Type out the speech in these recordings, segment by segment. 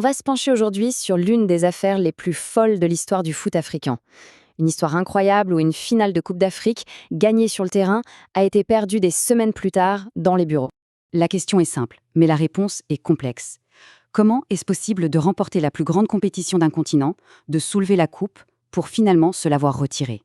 On va se pencher aujourd'hui sur l'une des affaires les plus folles de l'histoire du foot africain. Une histoire incroyable où une finale de Coupe d'Afrique, gagnée sur le terrain, a été perdue des semaines plus tard dans les bureaux. La question est simple, mais la réponse est complexe. Comment est-ce possible de remporter la plus grande compétition d'un continent, de soulever la coupe, pour finalement se la voir retirée?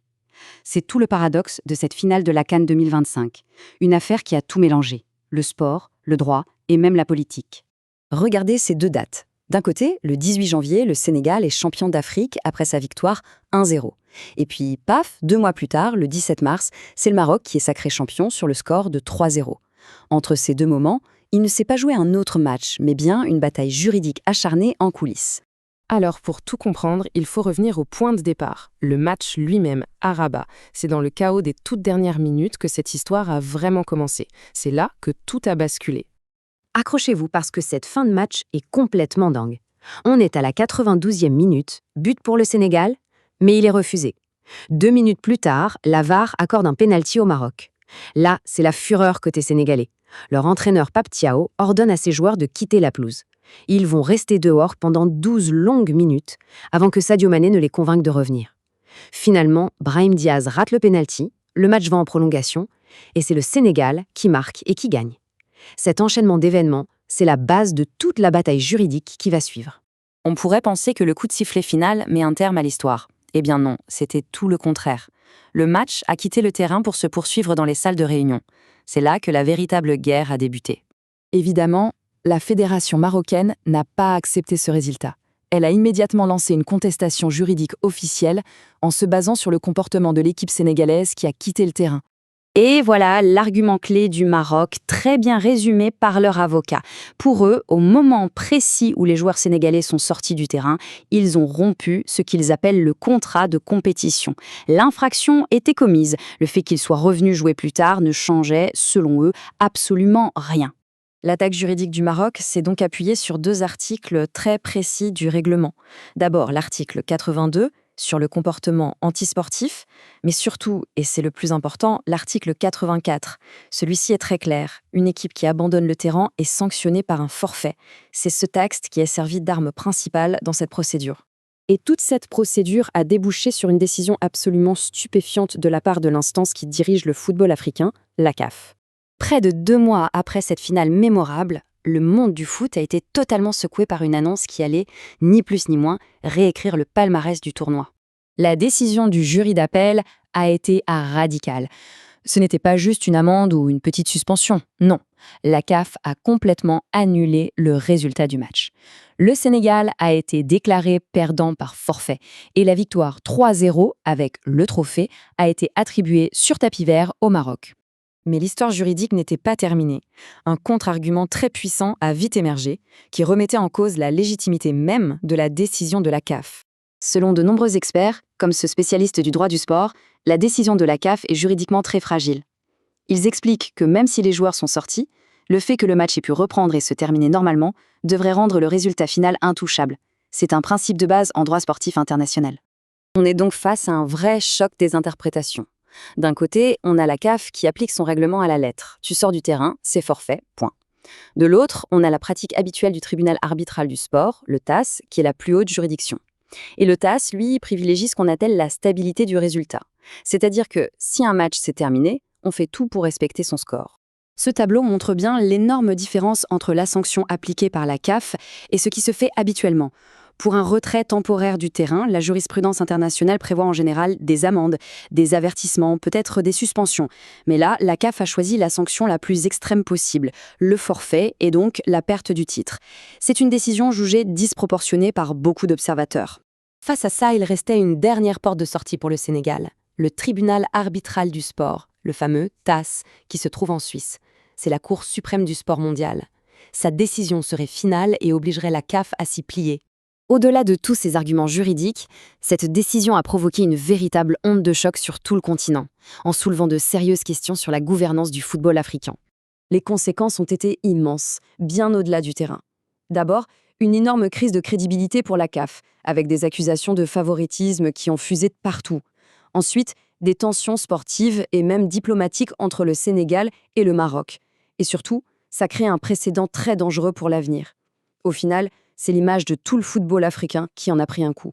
C'est tout le paradoxe de cette finale de la CAN 2025. Une affaire qui a tout mélangé, le sport, le droit et même la politique. Regardez ces deux dates. D'un côté, le 18 janvier, le Sénégal est champion d'Afrique après sa victoire 1-0. Et puis, paf, 2 mois plus tard, le 17 mars, c'est le Maroc qui est sacré champion sur le score de 3-0. Entre ces deux moments, il ne s'est pas joué un autre match, mais bien une bataille juridique acharnée en coulisses. Alors, pour tout comprendre, il faut revenir au point de départ, le match lui-même, à Rabat. C'est dans le chaos des toutes dernières minutes que cette histoire a vraiment commencé. C'est là que tout a basculé. Accrochez-vous parce que cette fin de match est complètement dingue. On est à la 92e minute, but pour le Sénégal, mais il est refusé. 2 minutes plus tard, la VAR accorde un pénalty au Maroc. Là, c'est la fureur côté sénégalais. Leur entraîneur Pape Thiaw ordonne à ses joueurs de quitter la pelouse. Ils vont rester dehors pendant 12 longues minutes avant que Sadio Mané ne les convainque de revenir. Finalement, Brahim Diaz rate le pénalty, le match va en prolongation, et c'est le Sénégal qui marque et qui gagne. Cet enchaînement d'événements, c'est la base de toute la bataille juridique qui va suivre. On pourrait penser que le coup de sifflet final met un terme à l'histoire. Eh bien non, c'était tout le contraire. Le match a quitté le terrain pour se poursuivre dans les salles de réunion. C'est là que la véritable guerre a débuté. Évidemment, la fédération marocaine n'a pas accepté ce résultat. Elle a immédiatement lancé une contestation juridique officielle en se basant sur le comportement de l'équipe sénégalaise qui a quitté le terrain. Et voilà l'argument clé du Maroc, très bien résumé par leur avocat. Pour eux, au moment précis où les joueurs sénégalais sont sortis du terrain, ils ont rompu ce qu'ils appellent le contrat de compétition. L'infraction était commise. Le fait qu'ils soient revenus jouer plus tard ne changeait, selon eux, absolument rien. L'attaque juridique du Maroc s'est donc appuyée sur 2 articles très précis du règlement. D'abord, l'article 82, sur le comportement antisportif, mais surtout, et c'est le plus important, l'article 84. Celui-ci est très clair. Une équipe qui abandonne le terrain est sanctionnée par un forfait. C'est ce texte qui a servi d'arme principale dans cette procédure. Et toute cette procédure a débouché sur une décision absolument stupéfiante de la part de l'instance qui dirige le football africain, la CAF. Près de 2 mois après cette finale mémorable, le monde du foot a été totalement secoué par une annonce qui allait, ni plus ni moins, réécrire le palmarès du tournoi. La décision du jury d'appel a été radicale. Ce n'était pas juste une amende ou une petite suspension, non. La CAF a complètement annulé le résultat du match. Le Sénégal a été déclaré perdant par forfait et la victoire 3-0 avec le trophée a été attribuée sur tapis vert au Maroc. Mais l'histoire juridique n'était pas terminée. Un contre-argument très puissant a vite émergé, qui remettait en cause la légitimité même de la décision de la CAF. Selon de nombreux experts, comme ce spécialiste du droit du sport, la décision de la CAF est juridiquement très fragile. Ils expliquent que même si les joueurs sont sortis, le fait que le match ait pu reprendre et se terminer normalement devrait rendre le résultat final intouchable. C'est un principe de base en droit sportif international. On est donc face à un vrai choc des interprétations. D'un côté, on a la CAF qui applique son règlement à la lettre. Tu sors du terrain, c'est forfait, point. De l'autre, on a la pratique habituelle du tribunal arbitral du sport, le TAS, qui est la plus haute juridiction. Et le TAS, lui, privilégie ce qu'on appelle la stabilité du résultat. C'est-à-dire que si un match s'est terminé, on fait tout pour respecter son score. Ce tableau montre bien l'énorme différence entre la sanction appliquée par la CAF et ce qui se fait habituellement. Pour un retrait temporaire du terrain, la jurisprudence internationale prévoit en général des amendes, des avertissements, peut-être des suspensions. Mais là, la CAF a choisi la sanction la plus extrême possible, le forfait et donc la perte du titre. C'est une décision jugée disproportionnée par beaucoup d'observateurs. Face à ça, il restait une dernière porte de sortie pour le Sénégal, le tribunal arbitral du sport, le fameux TAS, qui se trouve en Suisse. C'est la Cour suprême du sport mondial. Sa décision serait finale et obligerait la CAF à s'y plier. Au-delà de tous ces arguments juridiques, cette décision a provoqué une véritable onde de choc sur tout le continent, en soulevant de sérieuses questions sur la gouvernance du football africain. Les conséquences ont été immenses, bien au-delà du terrain. D'abord, une énorme crise de crédibilité pour la CAF, avec des accusations de favoritisme qui ont fusé de partout. Ensuite, des tensions sportives et même diplomatiques entre le Sénégal et le Maroc. Et surtout, ça crée un précédent très dangereux pour l'avenir. Au final, C'est l'image de tout le football africain qui en a pris un coup.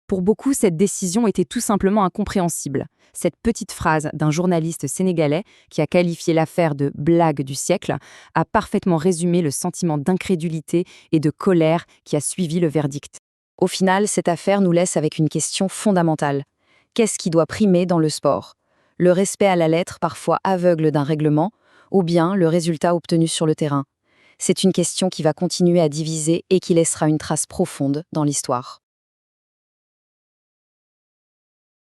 Pour beaucoup, cette décision était tout simplement incompréhensible. Cette petite phrase d'un journaliste sénégalais qui a qualifié l'affaire de blague du siècle a parfaitement résumé le sentiment d'incrédulité et de colère qui a suivi le verdict. Au final, cette affaire nous laisse avec une question fondamentale. Qu'est-ce qui doit primer dans le sport? Le respect à la lettre, parfois aveugle d'un règlement, ou bien le résultat obtenu sur le terrain? C'est une question qui va continuer à diviser et qui laissera une trace profonde dans l'histoire.